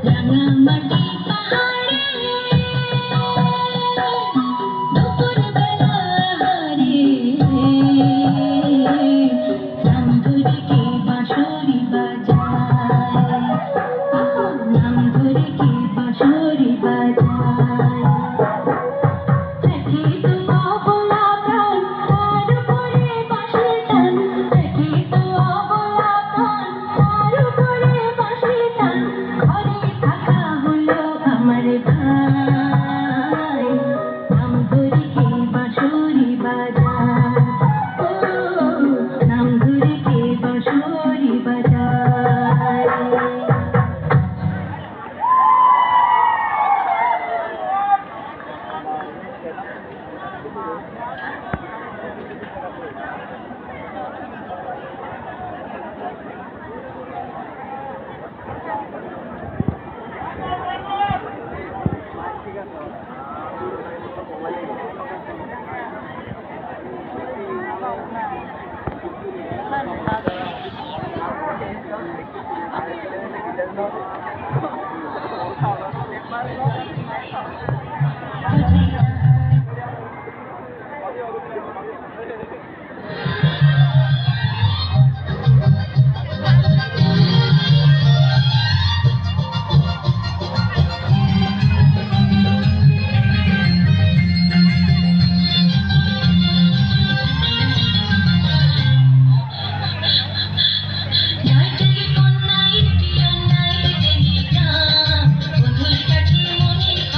রাঙামাটি পাহাড়ে দুপুর বেলা হারে নাম ধরে কে বাঁশরি বাজায়, নাম ধরে কে বাঁশরি বাজায়। দেখি তো অবলা প্রাণ তার উপরে বাঁশির টান, দেখি তো অবলা প্রাণ তার উপরে বাঁশির টান। ঘরে থাকা হলো আমার ভাই, নাম ধরে কে বাঁশরি বাজায়, ও নাম ধরে কে বাঁশরি বাজায়।